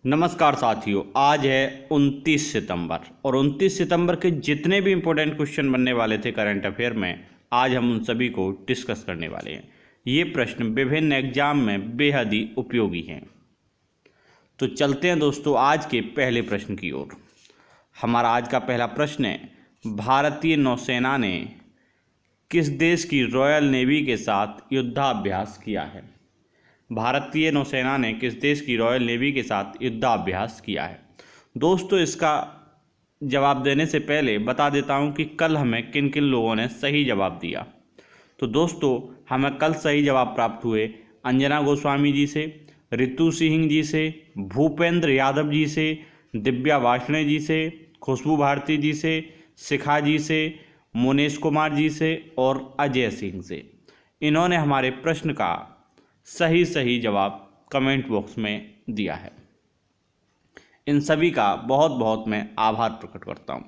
नमस्कार साथियों, आज है 29 सितंबर और 29 सितंबर के जितने भी इम्पोर्टेंट क्वेश्चन बनने वाले थे करंट अफेयर में, आज हम उन सभी को डिस्कस करने वाले हैं। ये प्रश्न विभिन्न एग्जाम में बेहद ही उपयोगी हैं। तो चलते हैं दोस्तों आज के पहले प्रश्न की ओर। हमारा आज का पहला प्रश्न है, भारतीय नौसेना ने किस देश की रॉयल नेवी के साथ युद्धाभ्यास किया है? भारतीय नौसेना ने किस देश की रॉयल नेवी के साथ युद्धाभ्यास किया है? दोस्तों, इसका जवाब देने से पहले बता देता हूं कि कल हमें किन किन लोगों ने सही जवाब दिया। तो दोस्तों, हमें कल सही जवाब प्राप्त हुए अंजना गोस्वामी जी से, रितु सिंह जी से, भूपेंद्र यादव जी से, दिव्या वार्ष्णेय जी से, खुशबू भारती जी से, शिखा जी से, मुनेश कुमार जी से और अजय सिंह से। इन्होंने हमारे प्रश्न का सही जवाब कमेंट बॉक्स में दिया है। इन सभी का बहुत बहुत मैं आभार प्रकट करता हूं।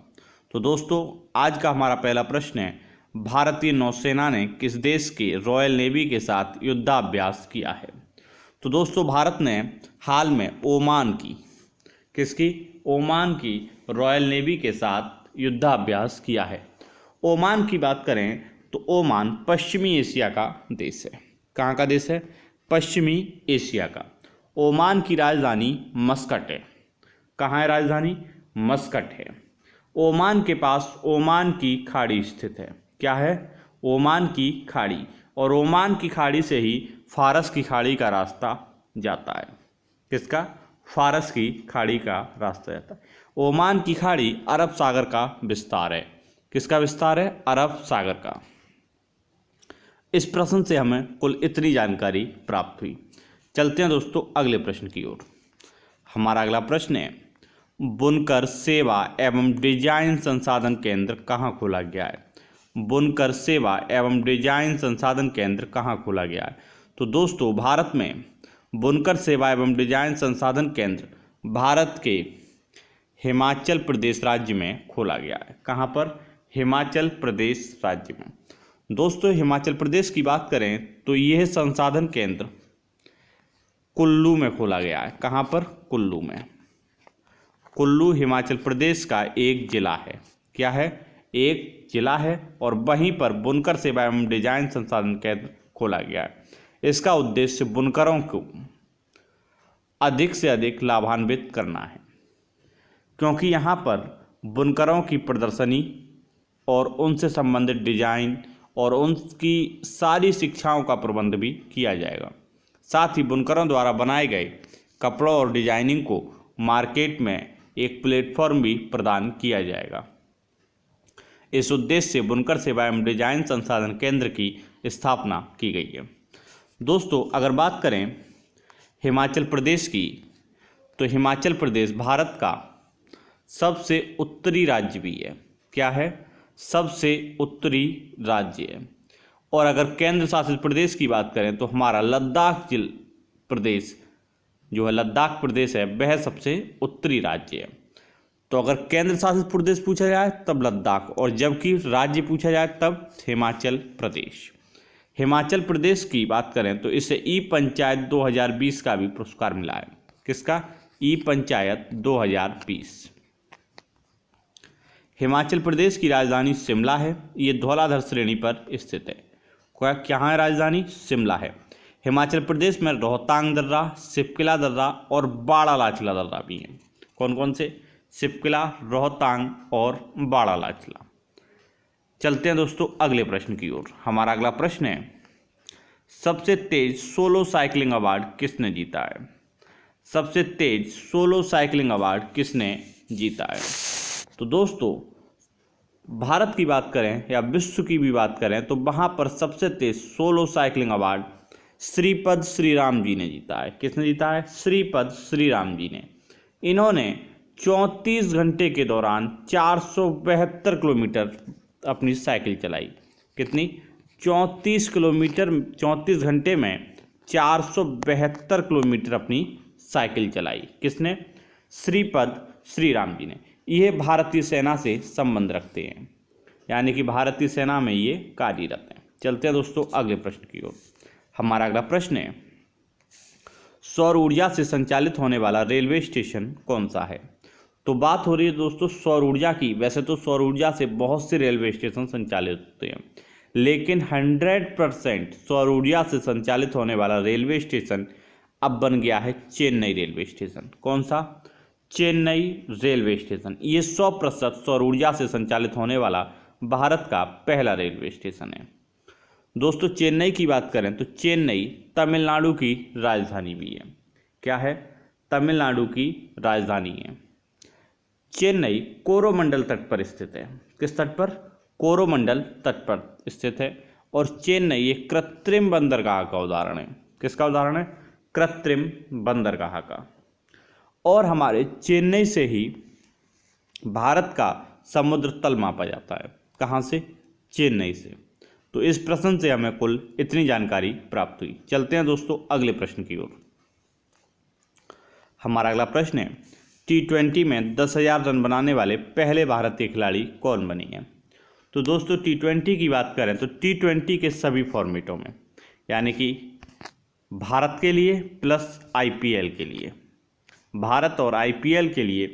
तो दोस्तों, आज का हमारा पहला प्रश्न है, भारतीय नौसेना ने किस देश के रॉयल नेवी के साथ युद्धाभ्यास किया है? तो दोस्तों, भारत ने हाल में ओमान की रॉयल नेवी के साथ युद्धाभ्यास किया है। ओमान की बात करें तो ओमान पश्चिमी एशिया का देश है। कहाँ का देश है? पश्चिमी एशिया का। ओमान की राजधानी मस्कट है। कहाँ है राजधानी? मस्कट है। ओमान के पास ओमान की खाड़ी स्थित है। क्या है? ओमान की खाड़ी। और ओमान की खाड़ी से ही फारस की खाड़ी का रास्ता जाता है। किसका? फारस की खाड़ी का रास्ता जाता है। ओमान की खाड़ी अरब सागर का विस्तार है। किसका विस्तार है? अरब सागर का। इस प्रश्न से हमें कुल इतनी जानकारी प्राप्त हुई। चलते हैं दोस्तों अगले प्रश्न की ओर। हमारा अगला प्रश्न है, बुनकर सेवा एवं डिजाइन संसाधन केंद्र कहाँ खोला गया है? बुनकर सेवा एवं डिजाइन संसाधन केंद्र कहाँ खोला गया है? तो दोस्तों, भारत में बुनकर सेवा एवं डिजाइन संसाधन केंद्र भारत के हिमाचल प्रदेश राज्य में खोला गया है। कहाँ पर? हिमाचल प्रदेश राज्य में। दोस्तों, हिमाचल प्रदेश की बात करें तो यह संसाधन केंद्र कुल्लू में खोला गया है। कहाँ पर? कुल्लू में। कुल्लू हिमाचल प्रदेश का एक जिला है। क्या है? एक जिला है और वहीं पर बुनकर सेवा एवं डिजाइन संसाधन केंद्र खोला गया है। इसका उद्देश्य बुनकरों को अधिक से अधिक लाभान्वित करना है, क्योंकि यहाँ पर बुनकरों की प्रदर्शनी और उनसे संबंधित डिजाइन और उनकी सारी शिक्षाओं का प्रबंध भी किया जाएगा। साथ ही बुनकरों द्वारा बनाए गए कपड़ों और डिजाइनिंग को मार्केट में एक प्लेटफॉर्म भी प्रदान किया जाएगा। इस उद्देश्य से बुनकर सेवा एवं डिजाइन संसाधन केंद्र की स्थापना की गई है। दोस्तों, अगर बात करें हिमाचल प्रदेश की, तो हिमाचल प्रदेश भारत का सबसे उत्तरी राज्य भी है। क्या है? सबसे उत्तरी राज्य है। और अगर केंद्र शासित प्रदेश की बात करें तो हमारा लद्दाख प्रदेश जो है, लद्दाख प्रदेश है, वह सबसे उत्तरी राज्य है। तो अगर केंद्र शासित प्रदेश पूछा जाए तब लद्दाख, और जबकि राज्य पूछा जाए तब हिमाचल प्रदेश। हिमाचल प्रदेश की बात करें तो इसे ई पंचायत 2020 का भी पुरस्कार मिला है। किसका? ई पंचायत 2020। हिमाचल प्रदेश की राजधानी शिमला है। ये धौलाधर श्रेणी पर स्थित है। क्या है राजधानी? शिमला है। हिमाचल प्रदेश में रोहतांग दर्रा, सिपकिला दर्रा और बाड़ा लाचला दर्रा भी हैं। कौन कौन से? सिपकिला, रोहतांग और बाड़ा लाचला। चलते हैं दोस्तों अगले प्रश्न की ओर। हमारा अगला प्रश्न है, सबसे तेज सोलो साइकिलिंग अवार्ड किसने जीता है? सबसे तेज सोलो साइकिलिंग अवार्ड किसने जीता है? तो दोस्तों, भारत की बात करें या विश्व की भी बात करें तो वहाँ पर सबसे तेज solo cycling award Shripad Shriram ji ने जीता है। किसने जीता है? श्रीपद श्रीराम जी ने। इन्होंने 34 घंटे के दौरान 472 किलोमीटर अपनी साइकिल चलाई। कितनी? 34 घंटे में 472 किलोमीटर अपनी साइकिल चलाई। किसने? श्रीपद श्रीराम जी ने। ये भारतीय सेना से संबंध रखते हैं, यानी कि भारतीय सेना में ये कार्यरत हैं। चलते हैं दोस्तों अगले प्रश्न की ओर। हमारा अगला प्रश्न है, सौर ऊर्जा से संचालित होने वाला रेलवे स्टेशन कौन सा है? तो बात हो रही है दोस्तों सौर ऊर्जा की। वैसे तो सौर ऊर्जा से बहुत से रेलवे स्टेशन संचालित होते हैं, लेकिन 100% सौर ऊर्जा से संचालित होने वाला रेलवे स्टेशन अब बन गया है चेन्नई रेलवे स्टेशन। कौन सा? Chennai railway station. ये 100% सौर ऊर्जा से संचालित होने वाला भारत का पहला रेलवे स्टेशन है। दोस्तों चेन्नई की बात करें तो चेन्नई तमिलनाडु की राजधानी भी है। क्या है? तमिलनाडु की राजधानी है। चेन्नई कोरोमंडल तट पर स्थित है। किस तट पर? कोरोमंडल तट पर स्थित है। और चेन्नई एक कृत्रिम बंदरगाह का उदाहरण है। किसका उदाहरण है? कृत्रिम बंदरगाह का। और हमारे चेन्नई से ही भारत का समुद्र तल मापा जाता है। कहाँ से? चेन्नई से। तो इस प्रश्न से हमें कुल इतनी जानकारी प्राप्त हुई। चलते हैं दोस्तों अगले प्रश्न की ओर। हमारा अगला प्रश्न है, T20 में 10,000 रन बनाने वाले पहले भारतीय खिलाड़ी कौन बने हैं? तो दोस्तों T20 की बात करें तो T20 के सभी फॉर्मेटों में, यानी कि भारत के लिए प्लस IPL के लिए, भारत और IPL के लिए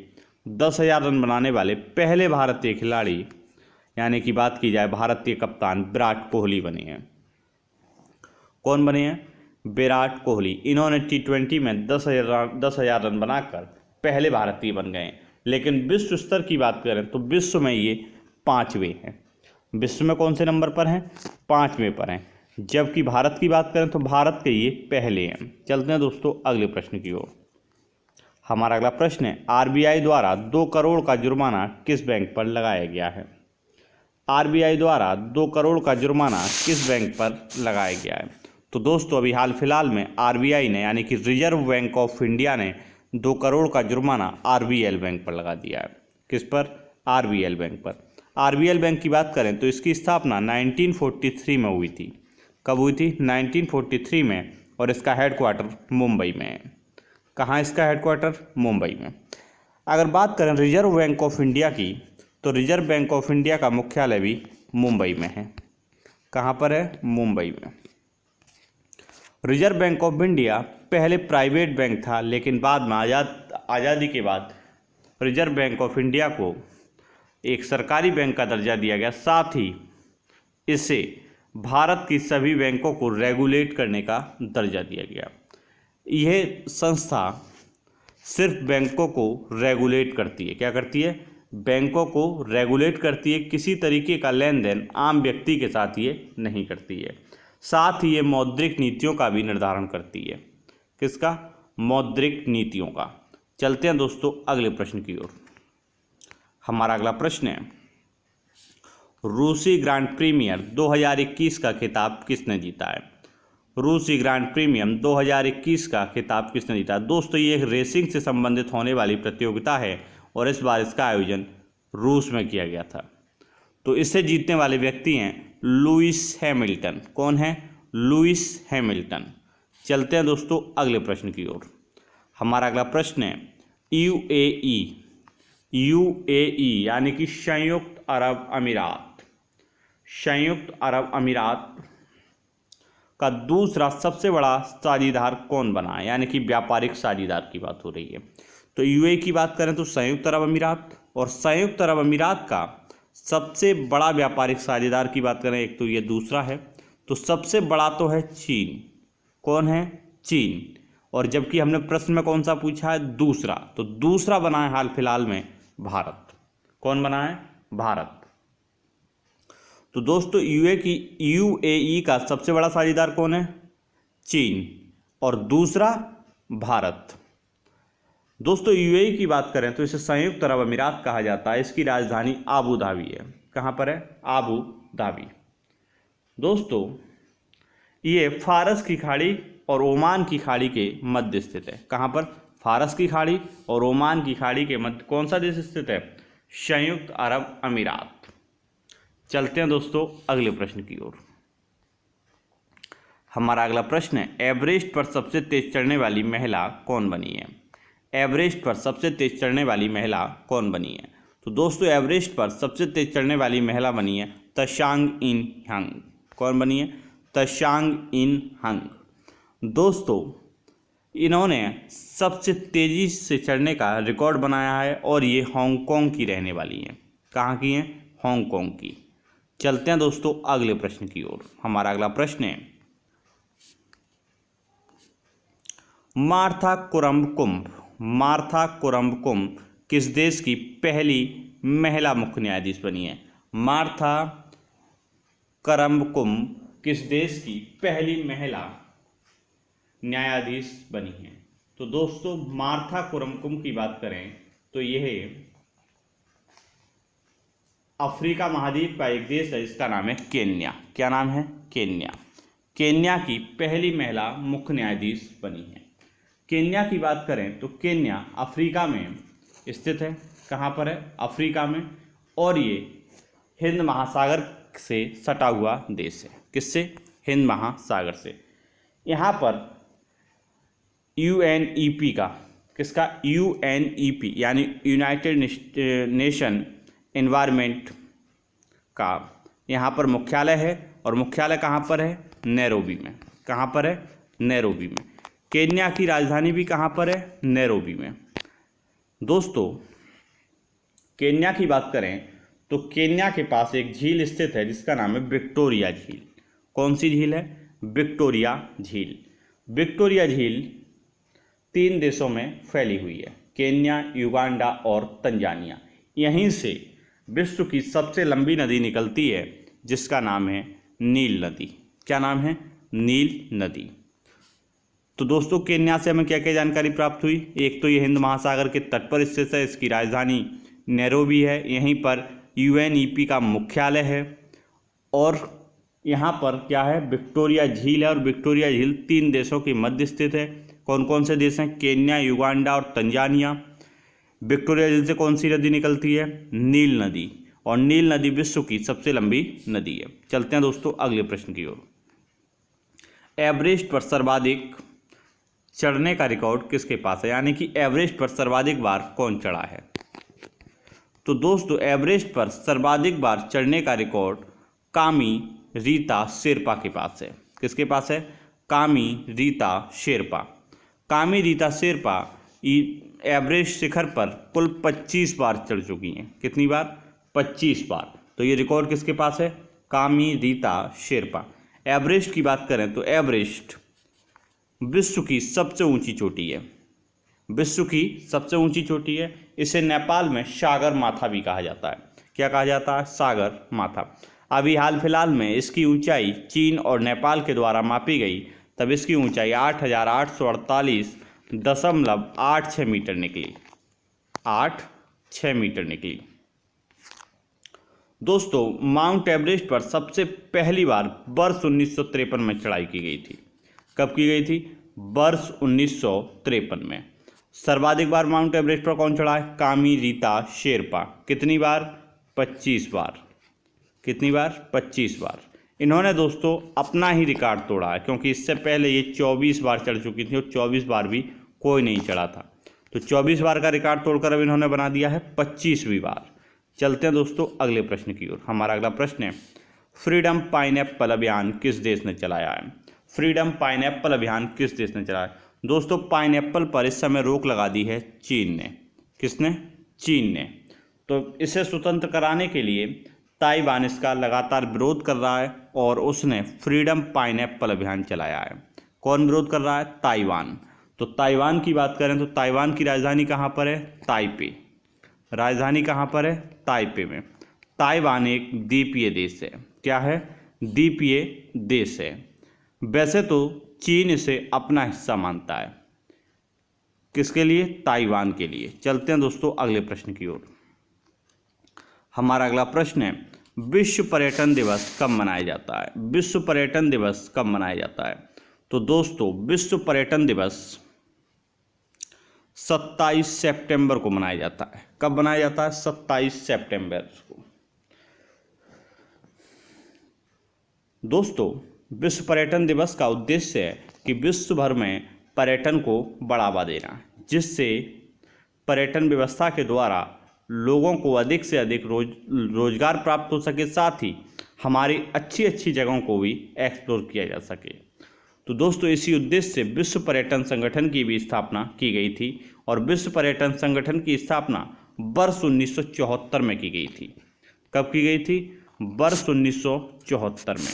10,000 रन बनाने वाले पहले भारतीय खिलाड़ी, यानी कि बात की जाए भारतीय कप्तान विराट कोहली बने हैं। कौन बने हैं? विराट कोहली। इन्होंने T20 में 10,000 रन बनाकर पहले भारतीय बन गए। लेकिन विश्व स्तर की बात करें तो विश्व में ये 5वें हैं। विश्व में कौन से नंबर पर हैं? 5वें पर हैं। जबकि भारत की बात करें तो भारत के ये पहले हैं। चलते हैं दोस्तों अगले प्रश्न की ओर। हमारा अगला प्रश्न है, RBI द्वारा 2 करोड़ का जुर्माना किस बैंक पर लगाया गया है? RBI द्वारा 2 करोड़ का जुर्माना किस बैंक पर लगाया गया है? तो दोस्तों अभी हाल फिलहाल में RBI ने, यानी कि रिजर्व बैंक ऑफ इंडिया ने 2 करोड़ का जुर्माना RBL बैंक पर लगा दिया है। किस पर? RBL बैंक पर। RBL बैंक की बात करें तो इसकी स्थापना 1943 में हुई थी। कब हुई थी? 1943 में। और इसका हेडक्वार्टर मुंबई में है। कहाँ इसका हेडक्वार्टर? मुंबई में। अगर बात करें रिजर्व बैंक ऑफ इंडिया की तो रिजर्व बैंक ऑफ इंडिया का मुख्यालय भी मुंबई में है। कहाँ पर है? मुंबई में। रिजर्व बैंक ऑफ इंडिया पहले प्राइवेट बैंक था, लेकिन बाद में आज़ादी के बाद रिजर्व बैंक ऑफ इंडिया को एक सरकारी बैंक का दर्जा दिया गया। साथ ही इसे भारत की सभी बैंकों को रेगुलेट करने का दर्जा दिया गया। यह संस्था सिर्फ बैंकों को रेगुलेट करती है। क्या करती है? बैंकों को रेगुलेट करती है। किसी तरीके का लेन देन आम व्यक्ति के साथ ये नहीं करती है। साथ ही ये मौद्रिक नीतियों का भी निर्धारण करती है। किसका? मौद्रिक नीतियों का। चलते हैं दोस्तों अगले प्रश्न की ओर। हमारा अगला प्रश्न है, रूसी ग्रांड प्रीमियर 2021 का खिताब किसने जीता है? रूसी ग्रांड प्रीमियम 2021 का खिताब किसने जीता? दोस्तों ये एक रेसिंग से संबंधित होने वाली प्रतियोगिता है और इस बार इसका आयोजन रूस में किया गया था। तो इससे जीतने वाले व्यक्ति हैं लुइस हैमिल्टन। कौन है? Lewis Hamilton. चलते हैं दोस्तों अगले प्रश्न की ओर। हमारा अगला प्रश्न है, यूएई यानी कि संयुक्त अरब अमीरात, संयुक्त अरब अमीरात का दूसरा सबसे बड़ा साझीदार कौन बना है? यानी कि व्यापारिक साझीदार की बात हो रही है। तो यूएई की बात करें तो संयुक्त अरब अमीरात, और संयुक्त अरब अमीरात का सबसे बड़ा व्यापारिक साझीदार की बात करें एक तो ये दूसरा है, तो सबसे बड़ा तो है चीन। कौन है? चीन। और जबकि हमने प्रश्न में कौन सा पूछा है? दूसरा। तो दूसरा बना है हाल फिलहाल में भारत। कौन बना है? भारत। तो दोस्तों यूएई का सबसे बड़ा साझीदार कौन है? चीन। और दूसरा भारत। दोस्तों यूएई की बात करें तो इसे संयुक्त अरब अमीरात कहा जाता है। इसकी राजधानी आबू धाबी है। कहाँ पर है? Abu Dhabi. दोस्तों ये फारस की खाड़ी और ओमान की खाड़ी के मध्य स्थित है। कहाँ पर? फारस की खाड़ी और ओमान की खाड़ी के मध्य कौन सा देश स्थित है? संयुक्त अरब अमीरात। चलते हैं दोस्तों अगले प्रश्न की ओर। हमारा अगला प्रश्न है, एवरेस्ट पर सबसे तेज चढ़ने वाली महिला कौन बनी है? एवरेस्ट पर सबसे तेज चढ़ने वाली महिला कौन बनी है? तो दोस्तों एवरेस्ट पर सबसे तेज चढ़ने वाली महिला बनी है त्सांग इन हंग। कौन बनी है? त्सांग इन हंग। दोस्तों इन्होंने सबसे तेज़ी से चढ़ने का रिकॉर्ड बनाया है और ये हांगकांग की रहने वाली हैं। कहाँ की हैं? हांगकांग की। चलते हैं दोस्तों अगले प्रश्न की ओर। हमारा अगला प्रश्न है, मार्था कुरम्बकुम किस देश की पहली महिला मुख्य न्यायाधीश बनी है? मार्था कुरम्बकुम किस देश की पहली महिला न्यायाधीश बनी है? तो दोस्तों मार्था कुरम्बकुम की बात करें तो यह अफ्रीका महाद्वीप का एक देश है जिसका नाम है केन्या। क्या नाम है? केन्या। केन्या की पहली महिला मुख्य न्यायाधीश बनी है। केन्या की बात करें तो केन्या अफ्रीका में स्थित है। कहाँ पर है? अफ्रीका में। और ये हिंद महासागर से सटा हुआ देश है। किससे? हिंद महासागर से। यहाँ पर UNEP का, किसका? UNEP यानी यूनाइटेड नेशन एनवायरनमेंट का यहाँ पर मुख्यालय है। और मुख्यालय कहाँ पर है? नैरोबी में। कहाँ पर है? नैरोबी में। केन्या की राजधानी भी कहाँ पर है? नैरोबी में। दोस्तों केन्या की बात करें तो केन्या के पास एक झील स्थित है जिसका नाम है विक्टोरिया झील। कौन सी झील है? विक्टोरिया झील। विक्टोरिया झील 3 देशों में फैली हुई है, केन्या, युगांडा और तंजानिया। यहीं से विश्व की सबसे लंबी नदी निकलती है जिसका नाम है नील नदी। क्या नाम है? नील नदी। तो दोस्तों केन्या से हमें क्या क्या जानकारी प्राप्त हुई? एक तो ये हिंद महासागर के तट पर स्थित है, इसकी राजधानी नैरोबी है, यहीं पर UNEP का मुख्यालय है। और यहाँ पर क्या है? विक्टोरिया झील है। और विक्टोरिया झील 3 देशों के मध्य स्थित है। कौन कौन से देश हैं? केन्या, युगांडा और तंजानिया। विक्टोरिया झील से कौन सी नदी निकलती है? नील नदी। और नील नदी विश्व की सबसे लंबी नदी है। चलते हैं दोस्तों अगले प्रश्न की ओर। एवरेस्ट पर सर्वाधिक चढ़ने का रिकॉर्ड किसके पास है? यानी कि एवरेस्ट पर सर्वाधिक बार कौन चढ़ा है? तो दोस्तों एवरेस्ट पर सर्वाधिक बार चढ़ने का रिकॉर्ड कामी रीता शेरपा के पास है। किसके पास है? कामी रीता शेरपा। कामी रीता शेरपा एवरेस्ट शिखर पर कुल 25 बार चढ़ चुकी हैं। कितनी बार? 25 बार। तो ये रिकॉर्ड किसके पास है? कामी रीता शेरपा। एवरेस्ट की बात करें तो एवरेस्ट विश्व की सबसे ऊंची चोटी है। विश्व की सबसे ऊंची चोटी है। इसे नेपाल में सागर माथा भी कहा जाता है। क्या कहा जाता है? सागर माथा। अभी हाल फिलहाल में इसकी ऊंचाई चीन और नेपाल के द्वारा मापी गई, तब इसकी ऊंचाई 8,848.86 मीटर निकली। 86 मीटर निकली। दोस्तों माउंट एवरेस्ट पर सबसे पहली बार वर्ष 1953 में चढ़ाई की गई थी। कब की गई थी? वर्ष 1953 में। सर्वाधिक बार माउंट एवरेस्ट पर कौन चढ़ा है? कामी रीता शेरपा। कितनी बार? 25 बार। कितनी बार? 25 बार। इन्होंने दोस्तों अपना ही रिकॉर्ड तोड़ा है, क्योंकि इससे पहले ये 24 बार चढ़ चुकी थी और 24 बार भी कोई नहीं चढ़ा था। तो 24 बार का रिकॉर्ड तोड़कर अब इन्होंने बना दिया है 25वीं बार। चलते हैं दोस्तों अगले प्रश्न की ओर। हमारा अगला प्रश्न है, फ्रीडम पाइनएप्पल अभियान किस देश ने चलाया है? फ्रीडम पाइनएप्पल अभियान किस देश ने चलाया है? दोस्तों पाइनएप्पल पर इस समय रोक लगा दी है चीन ने। किसने? चीन ने। तो इसे स्वतंत्र कराने के लिए ताइवान इसका लगातार विरोध कर रहा है और उसने फ्रीडम पाइनएप्पल अभियान चलाया है। कौन विरोध कर रहा है? ताइवान। तो ताइवान की बात करें तो ताइवान की राजधानी कहाँ पर है? ताइपे। राजधानी कहाँ पर है? ताइपे में। ताइवान एक द्वीपीय देश है। क्या है? द्वीपीय देश है। वैसे तो चीन इसे अपना हिस्सा मानता है। किसके लिए? ताइवान के लिए। चलते हैं दोस्तों अगले प्रश्न की ओर। हमारा अगला प्रश्न है, विश्व पर्यटन दिवस कब मनाया जाता है? विश्व पर्यटन दिवस कब मनाया जाता है? तो दोस्तों विश्व पर्यटन दिवस 27 सितंबर को मनाया जाता है। कब मनाया जाता है? 27 सितंबर को। दोस्तों विश्व पर्यटन दिवस का उद्देश्य है कि विश्व भर में पर्यटन को बढ़ावा देना, जिससे पर्यटन व्यवस्था के द्वारा लोगों को अधिक से अधिक रोजगार प्राप्त हो सके, साथ ही हमारी अच्छी अच्छी जगहों को भी एक्सप्लोर किया जा सके। तो दोस्तों इसी उद्देश्य से विश्व पर्यटन संगठन की भी स्थापना की गई थी और विश्व पर्यटन संगठन की स्थापना वर्ष 1974 में की गई थी। कब की गई थी? वर्ष 1974 में।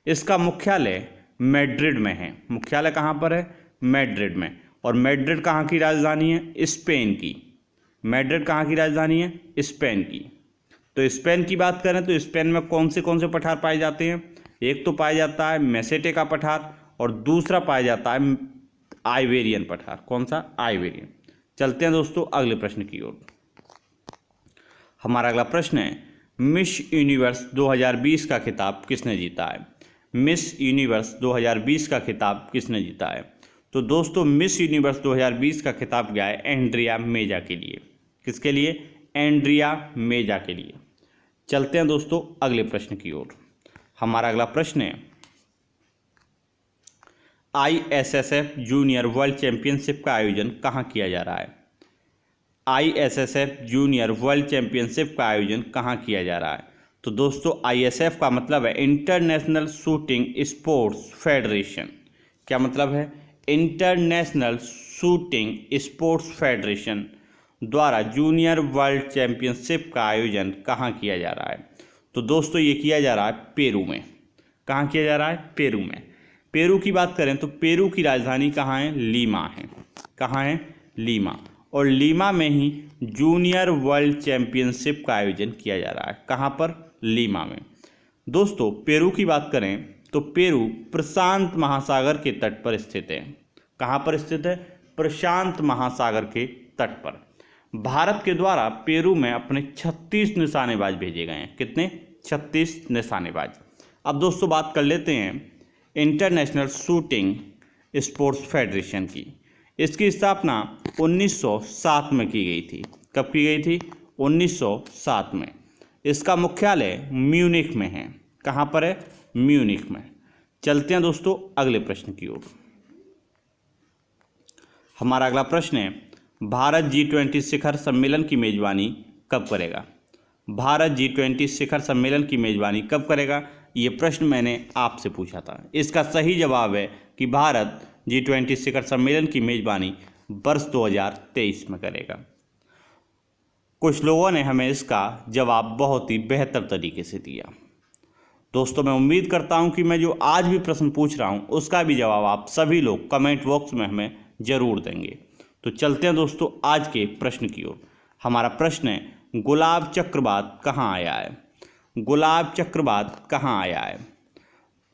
इसका मुख्यालय मैड्रिड में है। मुख्यालय कहाँ पर है? मैड्रिड में। और मैड्रिड कहाँ की राजधानी है? स्पेन की। मैड्रिड कहाँ की राजधानी है? स्पेन की। तो स्पेन की बात करें तो स्पेन में कौन से पठार पाए जाते हैं? एक तो पाया जाता है मेसेटे का पठार और दूसरा पाया जाता है आइबेरियन पठार। कौन सा? आइबेरियन। चलते हैं दोस्तों अगले प्रश्न की ओर। हमारा अगला प्रश्न है, मिस यूनिवर्स 2020 का खिताब किसने जीता है? मिस यूनिवर्स 2020 का खिताब किसने जीता है? तो दोस्तों मिस यूनिवर्स 2020 का खिताब गया है एंड्रिया मेजा के लिए। किसके लिए? एंड्रिया मेजा के लिए। चलते हैं दोस्तों अगले प्रश्न की ओर। हमारा अगला प्रश्न है, ISSF जूनियर वर्ल्ड चैंपियनशिप का आयोजन कहाँ किया जा रहा है? ISSF जूनियर वर्ल्ड चैंपियनशिप का आयोजन कहाँ किया जा रहा है? तो दोस्तों ISF का मतलब है इंटरनेशनल शूटिंग स्पोर्ट्स फेडरेशन। क्या मतलब है? इंटरनेशनल शूटिंग स्पोर्ट्स फेडरेशन द्वारा जूनियर वर्ल्ड चैंपियनशिप का आयोजन कहाँ किया जा रहा है? तो दोस्तों ये किया जा रहा है पेरू में। कहाँ किया जा रहा है? पेरू में। पेरू की बात करें तो पेरू की राजधानी कहाँ है? लीमा है। कहाँ है? लीमा। और लीमा में ही जूनियर वर्ल्ड चैंपियनशिप का आयोजन किया जा रहा है। कहाँ पर? लीमा में। दोस्तों पेरू की बात करें तो पेरू प्रशांत महासागर के तट पर स्थित है। कहाँ पर स्थित है? प्रशांत महासागर के तट पर। भारत के द्वारा पेरू में अपने 36 निशानेबाज भेजे गए हैं। कितने? 36 निशानेबाज। अब दोस्तों बात कर लेते हैं इंटरनेशनल शूटिंग स्पोर्ट्स फेडरेशन की। इसकी स्थापना 1907 में की गई थी। कब की गई थी? 1907 में। इसका मुख्यालय म्यूनिख में है। कहाँ पर है? म्यूनिख में। चलते हैं दोस्तों अगले प्रश्न की ओर। हमारा अगला प्रश्न है, भारत G20 शिखर सम्मेलन की मेजबानी कब करेगा? भारत G20 शिखर सम्मेलन की मेजबानी कब करेगा? ये प्रश्न मैंने आपसे पूछा था। इसका सही जवाब है कि भारत G20 शिखर सम्मेलन की मेजबानी वर्ष 2023 में करेगा। कुछ लोगों ने हमें इसका जवाब बहुत ही बेहतर तरीके से दिया। दोस्तों मैं उम्मीद करता हूं कि मैं जो आज भी प्रश्न पूछ रहा हूं उसका भी जवाब आप सभी लोग कमेंट बॉक्स में हमें ज़रूर देंगे। तो चलते हैं दोस्तों आज के प्रश्न की ओर। हमारा प्रश्न है, गुलाब चक्रवात कहाँ आया है? गुलाब चक्रवात कहाँ आया है?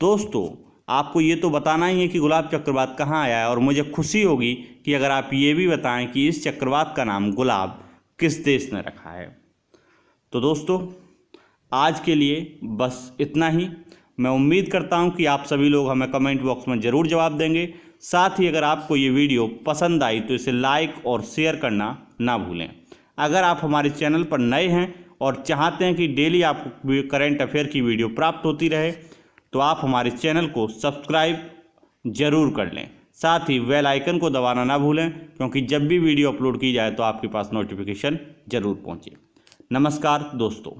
दोस्तों आपको ये तो बताना ही है कि गुलाब चक्रवात कहाँ आया है, और मुझे खुशी होगी कि अगर आप ये भी बताएं कि इस चक्रवात का नाम गुलाब किस देश ने रखा है। तो दोस्तों आज के लिए बस इतना ही। मैं उम्मीद करता हूं कि आप सभी लोग हमें कमेंट बॉक्स में ज़रूर जवाब देंगे। साथ ही अगर आपको ये वीडियो पसंद आई तो इसे लाइक और शेयर करना ना भूलें। अगर आप हमारे चैनल पर नए हैं और चाहते हैं कि डेली आपको करंट अफेयर की वीडियो प्राप्त होती रहे तो आप हमारे चैनल को सब्सक्राइब ज़रूर कर लें। साथ ही बेल आइकन को दबाना ना भूलें, क्योंकि जब भी वीडियो अपलोड की जाए तो आपके पास नोटिफिकेशन ज़रूर पहुँचे। नमस्कार दोस्तों।